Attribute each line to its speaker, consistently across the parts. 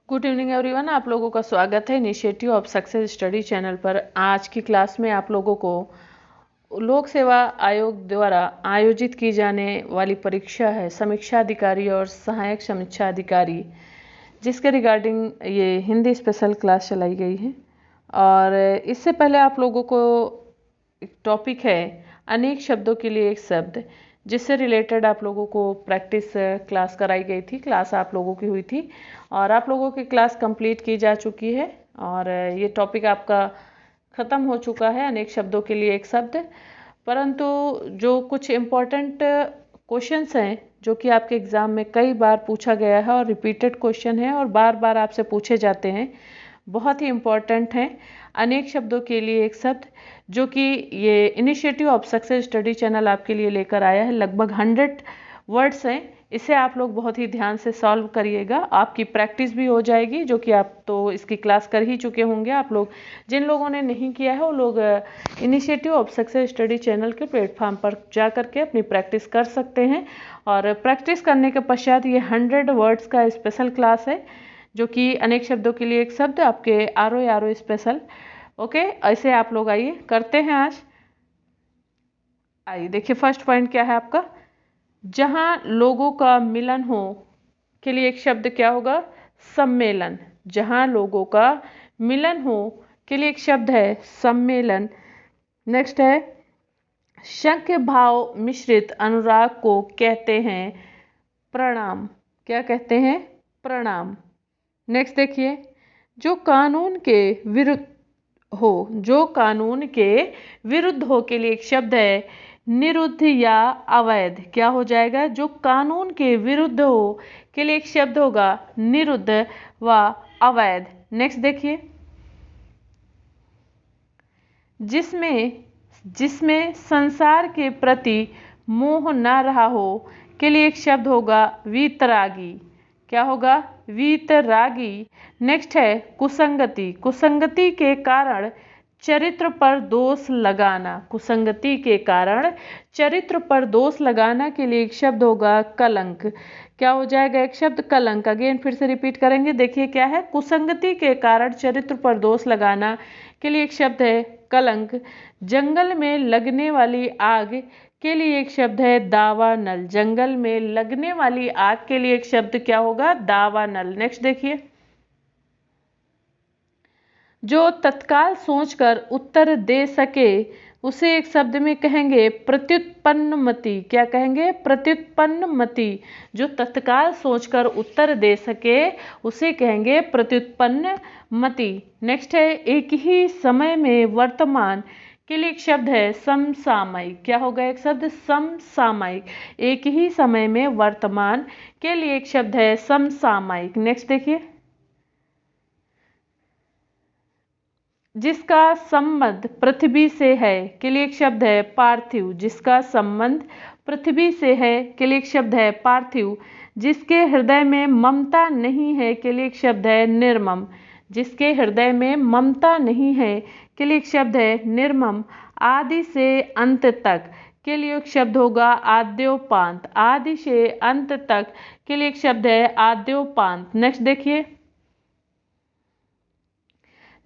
Speaker 1: Good evening everyone. आप लोगों का स्वागत है initiative of success study channel पर। आज की क्लास में आप लोगों को लोक सेवा आयोग द्वारा आयोजित की जाने वाली परीक्षा है समीक्षा अधिकारी और सहायक समीक्षा अधिकारी, जिसके रिगार्डिंग ये हिंदी स्पेशल क्लास चलाई गई है। और इससे पहले आप लोगों को एक टॉपिक है अनेक शब्दों के लिए एक शब्द, जिससे रिलेटेड आप लोगों को प्रैक्टिस क्लास कराई गई थी। क्लास आप लोगों की हुई थी और आप लोगों की क्लास कंप्लीट की जा चुकी है और ये टॉपिक आपका ख़त्म हो चुका है, अनेक शब्दों के लिए एक शब्द। परंतु जो कुछ इम्पोर्टेंट क्वेश्चंस हैं जो कि आपके एग्ज़ाम में कई बार पूछा गया है और रिपीटेड क्वेश्चन है और बार बार आपसे पूछे जाते हैं, बहुत ही इम्पोर्टेंट हैं। अनेक शब्दों के लिए एक शब्द, जो कि ये initiative of success study channel आपके लिए लेकर आया है। लगभग 100 वर्ड्स हैं। इसे आप लोग बहुत ही ध्यान से सॉल्व करिएगा, आपकी प्रैक्टिस भी हो जाएगी, जो कि आप तो इसकी क्लास कर ही चुके होंगे। आप लोग जिन लोगों ने नहीं किया है वो लोग initiative of success study channel के प्लेटफॉर्म पर जा करके अपनी प्रैक्टिस कर सकते हैं। और प्रैक्टिस करने के पश्चात ये 100 वर्ड्स का स्पेशल क्लास है, जो कि अनेक शब्दों के लिए एक शब्द आपके आर स्पेशल। ओके, ऐसे आप लोग आइए करते हैं आज। आइए देखिए, फर्स्ट पॉइंट क्या है आपका। जहां लोगों का मिलन हो के लिए एक शब्द क्या होगा? सम्मेलन। जहां लोगों का मिलन हो के लिए एक शब्द है सम्मेलन। नेक्स्ट है शंख भाव मिश्रित अनुराग को कहते हैं प्रणाम। क्या कहते हैं? प्रणाम। नेक्स्ट देखिए, जो कानून के विरुद्ध हो, जो कानून के विरुद्ध हो के लिए एक शब्द है निरुद्ध या अवैध। क्या हो जाएगा? जो कानून के विरुद्ध हो के लिए एक शब्द होगा निरुद्ध व अवैध। नेक्स्ट देखिए, जिसमें जिसमें संसार के प्रति मोह ना रहा हो के लिए एक शब्द होगा वीतरागी। क्या होगा? वीतरागी। नेक्स्ट है कुसंगति। कुसंगति के कारण चरित्र पर दोष लगाना। कुसंगति के कारण चरित्र पर दोष लगाना के लिए एक शब्द होगा कलंक। क्या हो जाएगा? एक शब्द कलंक। अगेन फिर से रिपीट करेंगे, देखिए क्या है। कुसंगति के कारण चरित्र पर दोष लगाना के लिए एक शब्द है कलंक। जंगल में लगने वाली आग के लिए एक शब्द है दावानल। जंगल में लगने वाली आग के लिए एक शब्द क्या होगा? दावानल। नेक्स्ट देखिए, जो तत्काल सोचकर उत्तर दे सके उसे एक शब्द में कहेंगे प्रत्युत्पन्नमति। क्या कहेंगे? प्रत्युत्पन्नमति। जो तत्काल सोचकर उत्तर दे सके उसे कहेंगे प्रत्युत्पन्नमति। नेक्स्ट है एक ही समय में वर्तमान के लिए एक शब्द है समसामयिक। क्या होगा? एक शब्द समसामयिक। एक ही समय में वर्तमान के लिए एक शब्द है समसामयिक। नेक्स्ट देखिए, जिसका संबंध पृथ्वी से है के लिए एक शब्द है पार्थिव। जिसका संबंध पृथ्वी से है के लिए एक शब्द है पार्थिव। जिसके हृदय में ममता नहीं है के लिए एक शब्द है निर्मम। जिसके हृदय में ममता नहीं है के लिए एक शब्द है निर्मम। आदि से अंत तक के लिए एक शब्द होगा आद्योपांत। आदि से अंत तक के लिए एक शब्द है आद्योपांत। नेक्स्ट देखिए,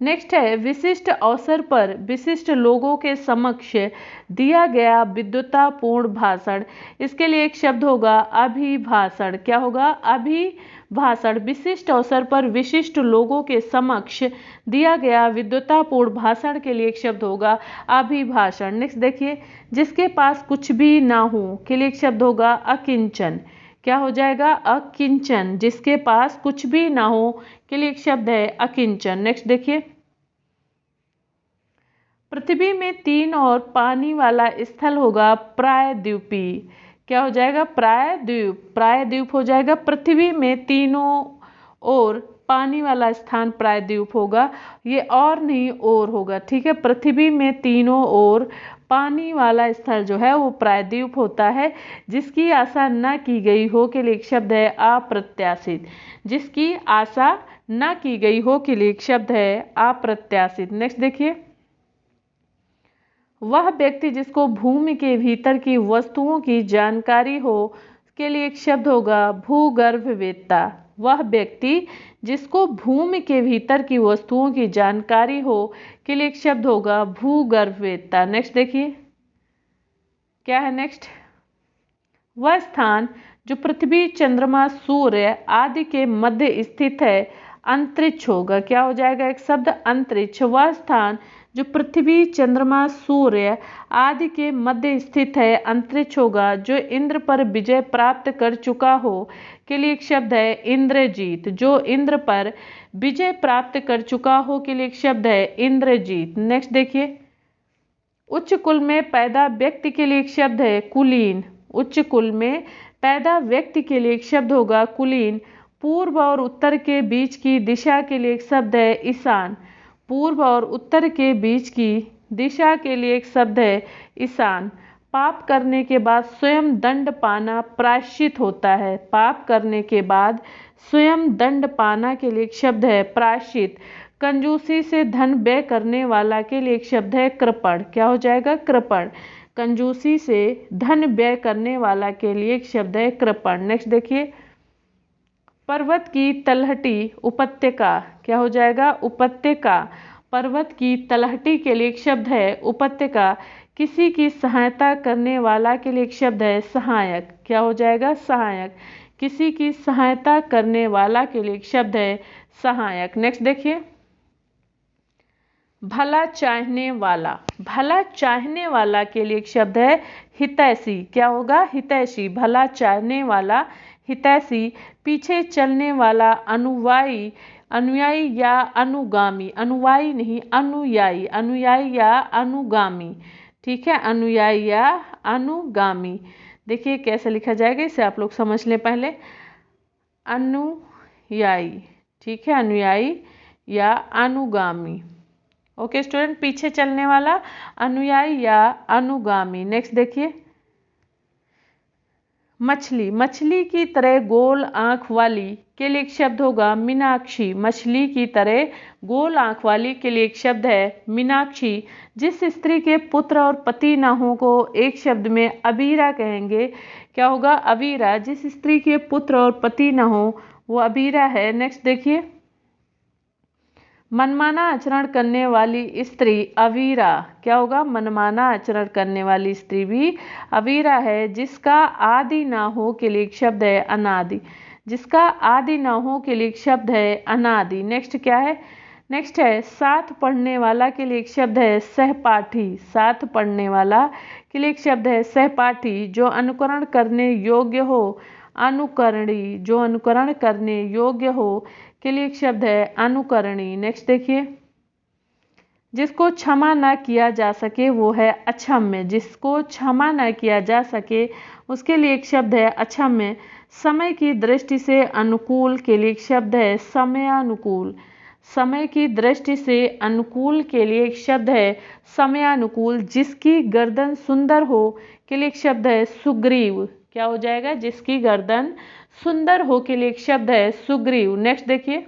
Speaker 1: नेक्स्ट है विशिष्ट अवसर पर विशिष्ट लोगों के समक्ष दिया गया विद्वतापूर्ण भाषण। इसके लिए एक शब्द होगा अभिभाषण। क्या होगा? अभिभाषण। विशिष्ट अवसर पर विशिष्ट लोगों के समक्ष दिया गया विद्वतापूर्ण भाषण के लिए एक शब्द होगा अभिभाषण। नेक्स्ट देखिए, जिसके पास कुछ भी ना हो के लिए एक शब्द होगा अकिंचन। क्या हो जाएगा? अकिंचन। जिसके पास कुछ भी ना हो के लिए एक शब्द है अकिंचन। नेक्स्ट देखिए, पृथ्वी में 3 और पानी वाला स्थल होगा प्रायद्वीपी। क्या हो जाएगा? प्रायद्वीप। प्रायद्वीप हो जाएगा। पृथ्वी में तीनों और पानी वाला स्थान प्रायद्वीप होगा, ये और नहीं और होगा। ठीक है, पृथ्वी में तीनों और पानी वाला स्थल जो है वो प्रायद्वीप होता है। जिसकी आशा न की गई हो के लिए एक शब्द है अप्रत्याशित। जिसकी आशा न की गई हो के लिए एक शब्द है अप्रत्याशित। नेक्स्ट देखिए, वह व्यक्ति जिसको भूमि के भीतर की वस्तुओं की जानकारी हो के लिए एक शब्द होगा भूगर्भवेत्ता। वह व्यक्ति जिसको भूमि के भीतर की वस्तुओं की जानकारी हो के लिए एक शब्द होगा भूगर्भवेत्ता। नेक्स्ट देखिए क्या है नेक्स्ट। वह स्थान जो पृथ्वी चंद्रमा सूर्य आदि के मध्य स्थित है अंतरिक्ष होगा। क्या हो जाएगा एक शब्द अंतरिक्ष। वह स्थान जो पृथ्वी चंद्रमा सूर्य आदि के मध्य स्थित है अंतरिक्ष होगा। जो इंद्र पर विजय प्राप्त कर चुका हो के लिए एक शब्द है इंद्रजीत। जो इंद्र पर विजय प्राप्त कर चुका हो के लिए एक शब्द है इंद्रजीत। नेक्स्ट देखिए उच्च कुल में पैदा व्यक्ति के लिए एक शब्द है कुलीन। उच्च कुल में पैदा व्यक्ति के लिए एक शब्द होगा कुलीन। पूर्व और उत्तर के बीच की दिशा के लिए एक शब्द है ईशान। पूर्व और उत्तर के बीच की दिशा के लिए एक शब्द है ईशान। पाप करने के बाद स्वयं दंड पाना प्रायश्चित होता है। पाप करने के बाद स्वयं दंड पाना के लिए एक शब्द है प्रायश्चित। कंजूसी से धन व्यय करने वाला के लिए एक शब्द है कृपण। क्या हो जाएगा कृपण। कंजूसी से धन व्यय करने वाला के लिए एक शब्द है कृपण। नेक्स्ट देखिए पर्वत की तलहटी उपत्यका। क्या हो जाएगा उपत्यका। पर्वत की तलहटी के लिए एक शब्द है उपत्यका। किसी की सहायता करने वाला के लिए एक शब्द है सहायक। क्या हो जाएगा सहायक। किसी की सहायता करने वाला के लिए एक शब्द है सहायक। नेक्स्ट देखिए भला चाहने वाला। भला चाहने वाला के लिए एक शब्द है हितैषी। क्या होगा हितैषी। भला चाहने वाला हितैषी। पीछे चलने वाला अनुयायी। अनुयायी या अनुगामी। अनुयायी नहीं अनुयायी। अनुयायी या अनुगामी। ठीक है अनुयायी या अनुगामी। देखिए कैसे लिखा जाएगा इसे आप लोग समझ लें पहले। अनुयायी ठीक है अनुयायी या अनुगामी। ओके स्टूडेंट पीछे चलने वाला अनुयायी या अनुगामी। नेक्स्ट देखिए मछली। मछली की तरह गोल आंख वाली के लिए एक शब्द होगा मीनाक्षी। मछली की तरह गोल आंख वाली के लिए एक शब्द है मीनाक्षी। जिस स्त्री के पुत्र और पति न हो को एक शब्द में अबीरा कहेंगे। क्या होगा अबीरा। जिस स्त्री के पुत्र और पति न हो वो अबीरा है। नेक्स्ट देखिए मनमाना आचरण करने वाली स्त्री अवीरा। क्या होगा मनमाना आचरण करने वाली स्त्री भी अवीरा है। जिसका आदि ना हो के लिए एक शब्द है अनादि। जिसका आदि ना हो के लिए एक शब्द है अनादि। नेक्स्ट क्या है नेक्स्ट है साथ पढ़ने वाला के लिए एक शब्द है सहपाठी। साथ पढ़ने वाला के लिए एक शब्द है सहपाठी। जो अनुकरण करने योग्य हो अनुकरणी। जो अनुकरण करने योग्य हो के लिए एक शब्द है अनुकरणी। नेक्स्ट देखिए जिसको क्षमा ना किया जा सके वो है अक्षम्य। जिसको क्षमा ना किया जा सके उसके लिए एक शब्द है अक्षम्य। समय की दृष्टि से अनुकूल के लिए एक शब्द है समयानुकूल। समय की दृष्टि से अनुकूल के लिए एक शब्द है समयानुकूल। जिसकी गर्दन सुंदर हो के लिए एक शब्द है सुग्रीव। क्या हो जाएगा जिसकी गर्दन सुंदर हो के लिए एक शब्द है सुग्रीव। नेक्स्ट देखिए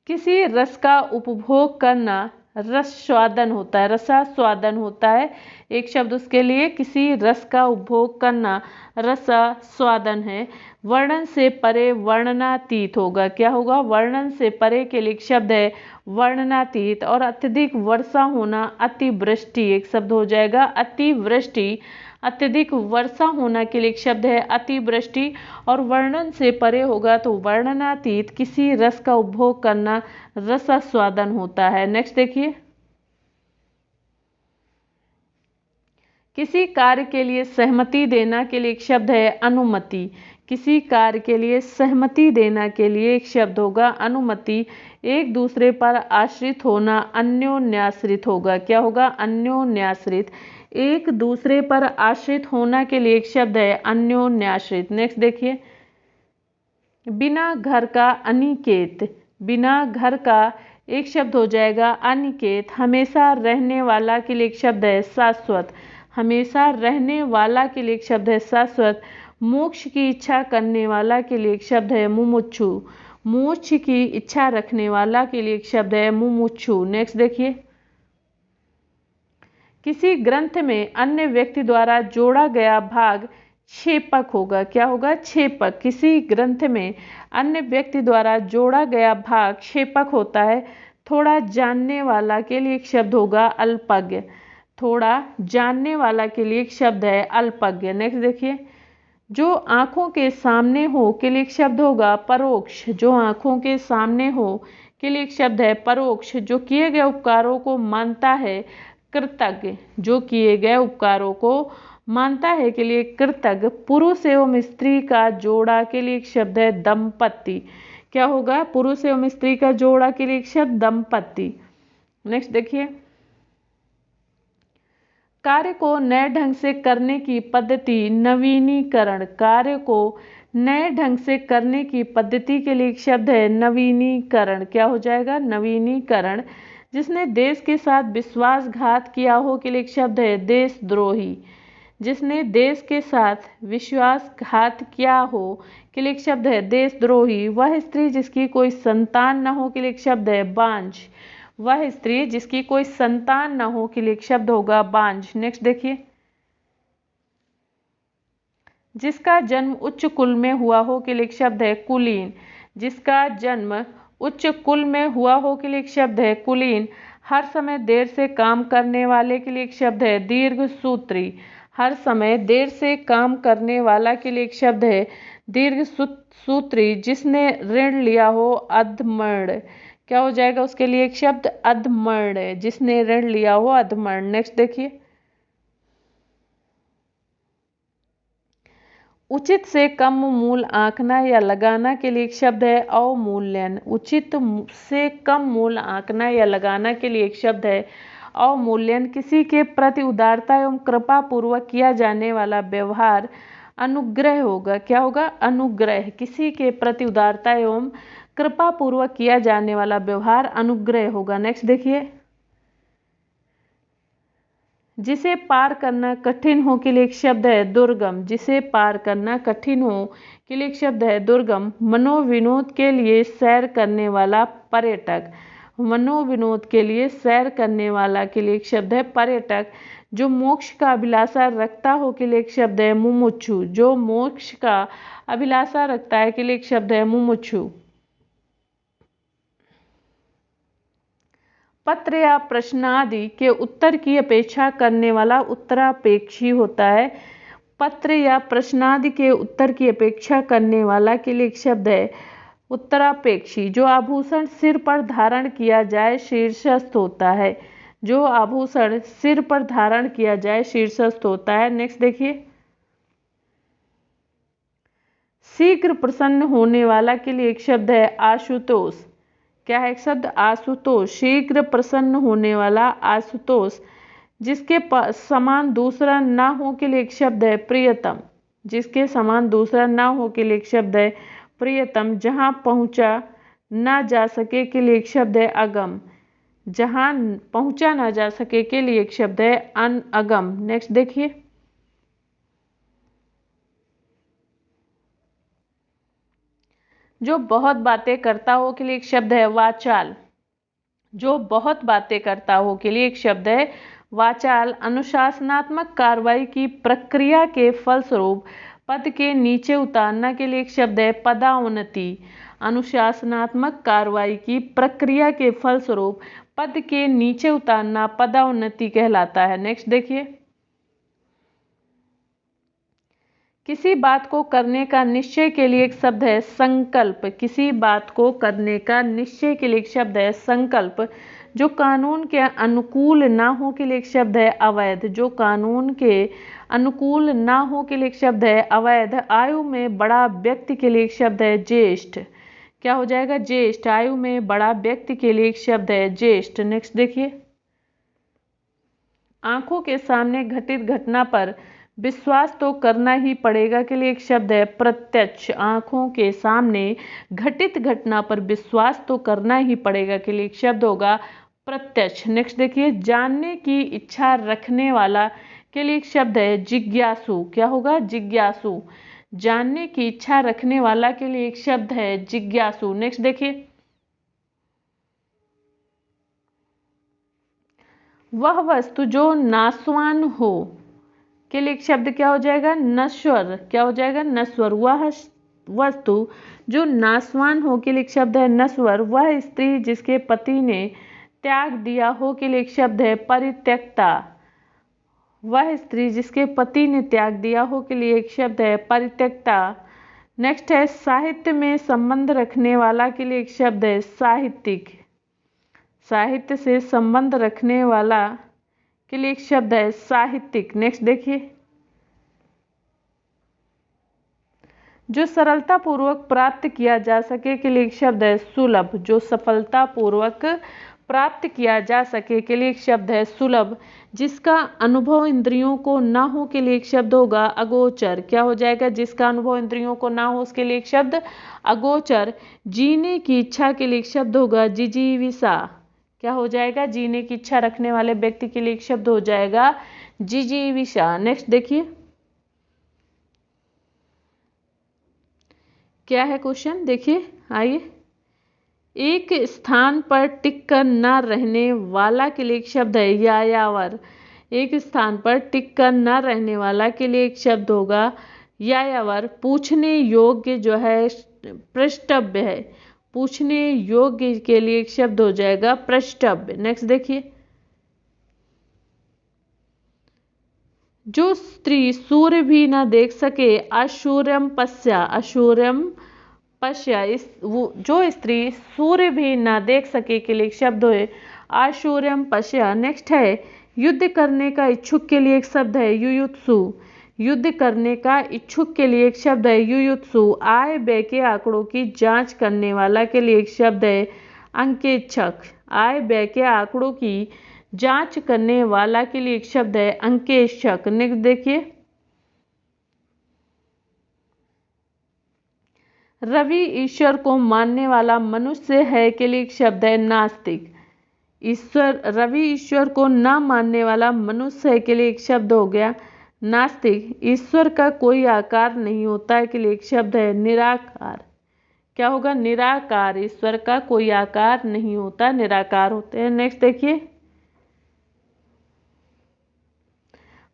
Speaker 1: किसी रस का उपभोग करना रस स्वादन होता है। रसास्वादन होता है एक शब्द उसके लिए। किसी रस का उपभोग करना रसास्वादन है। वर्णन से परे वर्णनातीत होगा। क्या होगा वर्णन से परे के लिए एक शब्द है वर्णनातीत। और अत्यधिक वर्षा होना अतिवृष्टि एक शब्द हो जाएगा अतिवृष्टि। अत्यधिक वर्षा होना के लिए एक शब्द है अतिवृष्टि। और वर्णन से परे होगा तो वर्णनातीत। किसी रस का उपभोग करना रसास्वादन होता है। नेक्स्ट देखिए किसी कार्य के लिए सहमति देना के लिए एक शब्द है अनुमति। किसी कार्य के लिए सहमति देना के लिए एक शब्द होगा अनुमति। एक दूसरे पर आश्रित होना अन्योन्याश्रित होगा। क्या होगा अन्योन्याश्रित। एक दूसरे पर आश्रित होना के लिए एक शब्द है अन्योन्याश्रित। नेक्स्ट देखिए बिना घर का अनिकेत। बिना घर का एक शब्द हो जाएगा अनिकेत। हमेशा रहने वाला के लिए एक शब्द है शाश्वत। हमेशा रहने वाला के लिए एक शब्द है शाश्वत। मोक्ष की इच्छा करने वाला के लिए एक शब्द है मुमुक्षु। मोक्ष की इच्छा रखने वाला के लिए एक शब्द है मुमुक्षु। नेक्स्ट देखिए किसी ग्रंथ में अन्य व्यक्ति द्वारा जोड़ा गया भाग छेपक होगा। क्या होगा? छेपक। किसी ग्रंथ में अन्य व्यक्ति द्वारा जोड़ा गया भाग छेपक होता है। थोड़ा जानने वाला के लिए एक शब्द होगा अल्पज्ञ। थोड़ा जानने वाला के लिए एक शब्द है अल्पज्ञ। नेक्स्ट देखिए, जो आंखों के सामने हो के लिए एक शब्द होगा परोक्ष। जो आंखों के सामने हो के लिए एक शब्द है परोक्ष। जो किए गए उपकारों को मानता है कृतज्ञ। जो किए गए उपकारों को मानता है के लिए कृतज्ञ। पुरुष एवं स्त्री का जोड़ा के लिए एक शब्द है दंपति। क्या होगा? पुरुष एवं स्त्री का जोड़ा के लिए एक शब्द दंपति। नेक्स्ट देखिए, कार्य को नए ढंग से करने की पद्धति नवीनीकरण। कार्य को नए ढंग से करने की पद्धति के लिए एक शब्द है नवीनीकरण। क्या हो जाएगा? नवीनीकरण। जिसने देश के साथ विश्वासघात किया हो के लिए एक शब्द है देशद्रोही। जिसने देश के साथ विश्वासघात किया हो के लिए एक शब्द है देशद्रोही। वह स्त्री जिसकी कोई संतान न हो के लिए एक शब्द है बांझ। वह स्त्री जिसकी कोई संतान न हो के लिए एक शब्द होगा बांझ। नेक्स्ट देखिए, जिसका जन्म उच्च कुल में हुआ हो के लिए एक शब्द है कुलीन। जिसका जन्म उच्च कुल में हुआ हो के लिए एक शब्द है कुलीन। हर समय देर से काम करने वाले के लिए एक शब्द है दीर्घसूत्री। हर समय देर से काम करने वाला के लिए एक शब्द है दीर्घसूत्री। जिसने ऋण लिया हो अधमर्ण। क्या हो जाएगा? उसके लिए एक शब्द अधमर्ण। जिसने ऋण लिया हो अधमर्ण। नेक्स्ट देखिए, उचित से कम मूल आंकना या लगाना के लिए एक शब्द है अवमूल्यन। उचित से कम मूल आंकना या लगाना के लिए एक शब्द है अवमूल्यन। किसी के प्रति उदारता एवं कृपा पूर्वक किया जाने वाला व्यवहार अनुग्रह होगा। क्या होगा? अनुग्रह। किसी के प्रति उदारता एवं कृपा पूर्वक किया जाने वाला व्यवहार अनुग्रह होगा। नेक्स्ट देखिए, जिसे पार करना कठिन हो के लिए एक शब्द है दुर्गम। जिसे पार करना कठिन हो के लिए एक शब्द है दुर्गम। मनोविनोद के लिए सैर करने वाला पर्यटक। मनोविनोद के लिए सैर करने वाला के लिए एक शब्द है पर्यटक। जो मोक्ष का अभिलाषा रखता हो के लिए एक शब्द है मुमुक्षु। जो मोक्ष का अभिलाषा रखता है के लिए एक शब्द है मुमुक्षु। पत्र या प्रश्न आदि के उत्तर की अपेक्षा करने वाला उत्तरापेक्षी होता है। पत्र या प्रश्न आदि के उत्तर की अपेक्षा करने वाला के लिए एक शब्द है उत्तरापेक्षी। जो आभूषण सिर पर धारण किया जाए शीर्षस्थ होता है। जो आभूषण सिर पर धारण किया जाए शीर्षस्थ होता है। नेक्स्ट देखिए, शीघ्र प्रसन्न होने वाला के लिए एक शब्द है आशुतोष। क्या है? एक शब्द आशुतोष। शीघ्र प्रसन्न होने वाला आशुतोष। जिसके समान दूसरा ना हो के लिए एक शब्द है प्रियतम। जिसके समान दूसरा ना हो के लिए एक शब्द है प्रियतम। जहाँ पहुँचा ना जा सके के लिए एक शब्द है अगम। जहाँ पहुँचा ना जा सके के लिए एक शब्द है अगम। नेक्स्ट देखिए, जो बहुत बातें करता हो के लिए एक शब्द है वाचाल। जो बहुत बातें करता हो के लिए एक शब्द है वाचाल। अनुशासनात्मक कार्रवाई की प्रक्रिया के फलस्वरूप पद के नीचे उतारना के लिए एक शब्द है पदाउन्नति। अनुशासनात्मक कार्रवाई की प्रक्रिया के फलस्वरूप पद के नीचे उतारना पदाउन्नति कहलाता है। नेक्स्ट देखिए, किसी बात को करने का निश्चय के लिए एक शब्द है संकल्प। किसी बात को करने का निश्चय के लिए एक शब्द है संकल्प। जो कानून के अनुकूल ना हो के लिए एक शब्द है अवैध। जो कानून के अनुकूल ना हो के लिए एक शब्द है अवैध। आयु में बड़ा व्यक्ति के लिए एक शब्द है ज्येष्ठ। क्या हो जाएगा? ज्येष्ठ। आयु में बड़ा व्यक्ति के लिए एक शब्द है ज्येष्ठ। नेक्स्ट देखिए, आंखों के सामने घटित घटना पर विश्वास तो करना ही पड़ेगा के लिए एक शब्द है प्रत्यक्ष। आंखों के सामने घटित घटना पर विश्वास तो करना ही पड़ेगा के लिए एक शब्द होगा प्रत्यक्ष। नेक्स्ट देखिए, जानने की इच्छा रखने वाला के लिए एक शब्द है जिज्ञासु। क्या होगा? जिज्ञासु। जानने की इच्छा रखने वाला के लिए एक शब्द है जिज्ञासु। नेक्स्ट देखिए, वह वस्तु जो नाशवान हो के लिए एक शब्द क्या हो जाएगा? नश्वर। क्या हो जाएगा? नश्वर। वह वस्तु जो नाशवान हो के लिए एक शब्द है नश्वर। वह स्त्री जिसके पति ने त्याग दिया हो के लिए एक शब्द है परित्यक्ता। वह स्त्री जिसके पति ने त्याग दिया हो के लिए एक शब्द है परित्यक्ता। नेक्स्ट है साहित्य में संबंध रखने वाला के लिए एक शब्द है साहित्यिक। साहित्य से संबंध रखने वाला के लिए एक शब्द है साहित्यिक। नेक्स्ट देखिए, जो सरलता पूर्वक प्राप्त किया जा सके के लिए एक शब्द है सुलभ। जो सफलता पूर्वक प्राप्त किया जा सके के लिए एक शब्द है सुलभ। जिसका अनुभव इंद्रियों को ना हो के लिए एक शब्द होगा अगोचर। क्या हो जाएगा? जिसका अनुभव इंद्रियों को ना हो उसके लिए एक शब्द अगोचर। जीने की इच्छा के लिए एक शब्द होगा जिजीविषा। क्या हो जाएगा? जीने की इच्छा रखने वाले व्यक्ति के लिए एक शब्द हो जाएगा जिजीविषा। नेक्स्ट देखिए, क्या है क्वेश्चन? देखिए आइए, एक स्थान पर टिक कर न रहने वाला के लिए एक शब्द है यायावर। एक स्थान पर टिक कर न रहने वाला के लिए एक शब्द होगा यायावर। पूछने योग्य जो है प्रष्टव्य है। पूछने योग्य के लिए एक शब्द हो जाएगा प्रष्टव्य। नेक्स्ट देखिए, जो स्त्री सूर्य भी न देख सके अशूर्यम पश्या। अशूर्यम पश्या। जो स्त्री सूर्य भी न देख सके के लिए एक शब्द है आशूर्यम पश्या। नेक्स्ट है युद्ध करने का इच्छुक के लिए एक शब्द है युयुत्सु। युद्ध करने का इच्छुक के लिए एक शब्द है युयुत्सु। आय व्यय के आंकड़ों की जांच करने वाला के लिए एक शब्द है अंकेक्षक। आय व्यय के आंकड़ों की जांच करने वाला के लिए एक शब्द है अंकेक्षक। नेक्स्ट देखिए, रवि ईश्वर को मानने वाला मनुष्य है के लिए एक शब्द है नास्तिक। ईश्वर रवि ईश्वर को न मानने वाला मनुष्य है के लिए एक शब्द हो गया नास्तिक। ईश्वर का कोई आकार नहीं होता है के लिए एक शब्द है निराकार। क्या होगा? निराकार। ईश्वर का कोई आकार नहीं होता, निराकार होते हैं। नेक्स्ट देखिए,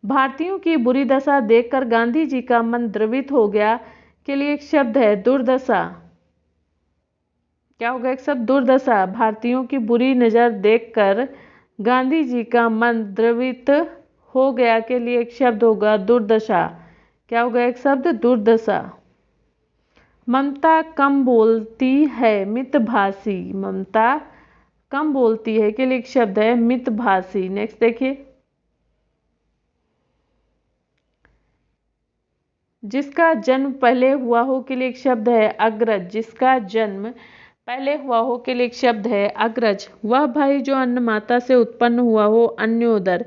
Speaker 1: भारतीयों की बुरी दशा देखकर गांधी जी का मन द्रवित हो गया के लिए एक शब्द है दुर्दशा। क्या होगा? एक शब्द दुर्दशा। भारतीयों की बुरी नजर देखकर गांधी जी का मन द्रवित हो गया के लिए एक शब्द होगा दुर्दशा। क्या होगा? एक शब्द दुर्दशा। ममता कम बोलती है मितभाषी। ममता कम बोलती है के लिए एक शब्द है मितभाषी। नेक्स्ट देखिए, जिसका जन्म पहले हुआ हो के लिए एक शब्द है अग्रज। जिसका जन्म पहले हुआ हो के लिए एक शब्द है अग्रज। वह भाई जो अन्य माता से उत्पन्न हुआ हो अन्योदर।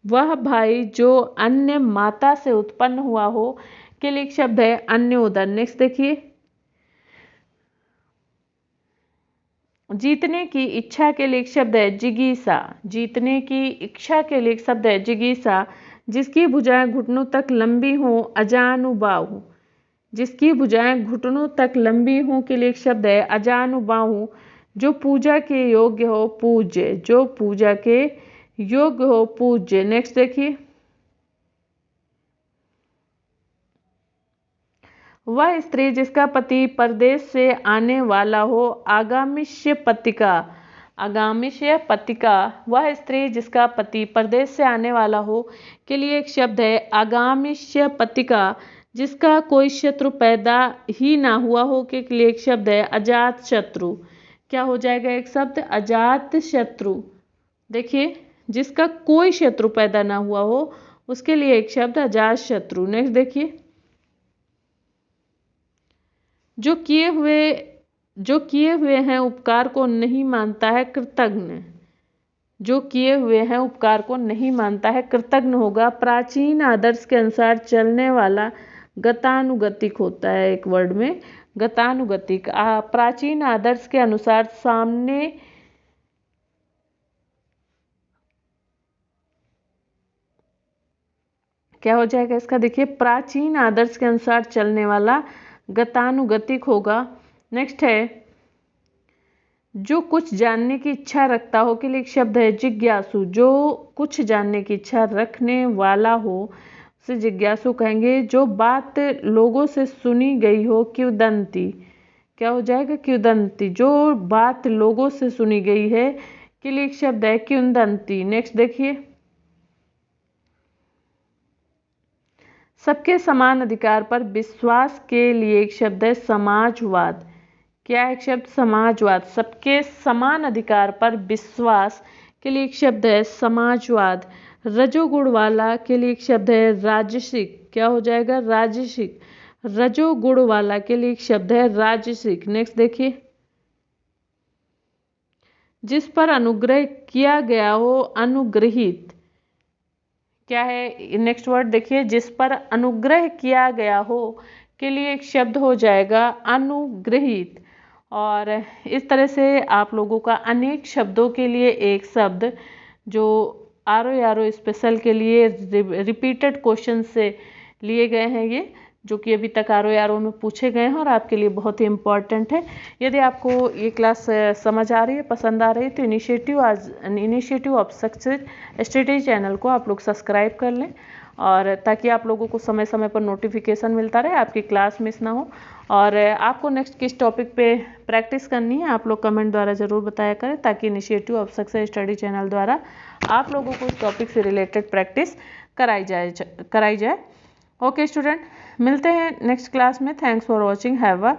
Speaker 1: वह भाई जो अन्य माता से उत्पन्न हुआ हो के लिए एक शब्द है अन्योदर। नेक्स्ट देखिए, जीतने की इच्छा के लिए एक शब्द है जिगीसा। जीतने की इच्छा के लिए एक शब्द है जिगीसा। जिसकी भुजाएं घुटनों तक लंबी हों अजानुबाहु। जिसकी भुजाएं घुटनों तक लंबी हों के लिए एक शब्द है अजानुबाहु। जो पूजा के योग्य हो पूज्य। जो पूजा के योग्य हो पूज्य। नेक्स्ट देखिए, वह स्त्री जिसका पति परदेश से आने वाला हो आगामिष्य पतिका। आगामिष्य पतिका। वह स्त्री जिसका पति परदेश से आने वाला हो के लिए एक शब्द है आगामिष्य पतिका। जिसका कोई शत्रु पैदा ही ना हुआ हो के लिए एक शब्द है अजात शत्रु। क्या हो जाएगा? एक शब्द अजात शत्रु। देखिए, जिसका कोई शत्रु पैदा ना हुआ हो उसके लिए एक शब्द अजात शत्रु। नेक्स्ट देखिए, जो किए हुए हैं उपकार को नहीं मानता है कृतघ्न। जो किए हुए हैं उपकार को नहीं मानता है कृतघ्न होगा। प्राचीन आदर्श के अनुसार चलने वाला गतानुगतिक होता है। एक वर्ड में गतानुगतिक। प्राचीन आदर्श के अनुसार सामने क्या हो जाएगा इसका? देखिए, प्राचीन आदर्श के अनुसार चलने वाला गतानुगतिक होगा। नेक्स्ट है, जो कुछ जानने की इच्छा रखता हो के लिए एक शब्द है जिज्ञासु। जो कुछ जानने की इच्छा रखने वाला हो से जिज्ञासु कहेंगे जो बात लोगों से सुनी गई हो किंवदंती। क्या हो जाएगा? किंवदंती। जो बात लोगों से सुनी गई है के लिए एक शब्द है किंवदंती। नेक्स्ट देखिए, सबके समान अधिकार पर विश्वास के लिए एक शब्द है समाजवाद। क्या है एक शब्द? समाजवाद। सबके समान अधिकार पर विश्वास के लिए एक शब्द है समाजवाद। रजोगुण वाला के लिए एक शब्द है राजसिक। क्या हो जाएगा? राजसिक। रजोगुण वाला के लिए एक शब्द है राजसिक। नेक्स्ट देखिए, जिस पर अनुग्रह किया गया हो अनुग्रहित। क्या है? नेक्स्ट वर्ड देखिए, जिस पर अनुग्रह किया गया हो के लिए एक शब्द हो जाएगा अनुग्रहित। और इस तरह से आप लोगों का अनेक शब्दों के लिए एक शब्द जो आरो स्पेशल के लिए रिपीटेड क्वेश्चन से लिए गए हैं, ये जो कि अभी तक आरो में पूछे गए हैं और आपके लिए बहुत ही इम्पॉर्टेंट है। यदि आपको ये क्लास समझ आ रही है, पसंद आ रही है, तो initiative of success study channel को आप लोग सब्सक्राइब कर लें, और ताकि आप लोगों को समय समय पर नोटिफिकेशन मिलता रहे, आपकी क्लास मिस ना हो। और आपको नेक्स्ट किस टॉपिक पे प्रैक्टिस करनी है आप लोग कमेंट द्वारा ज़रूर बताया करें, ताकि initiative of success study channel द्वारा आप लोगों को इस टॉपिक से रिलेटेड प्रैक्टिस कराई जाए। ओके स्टूडेंट, मिलते हैं नेक्स्ट क्लास में। Thanks for watching, have a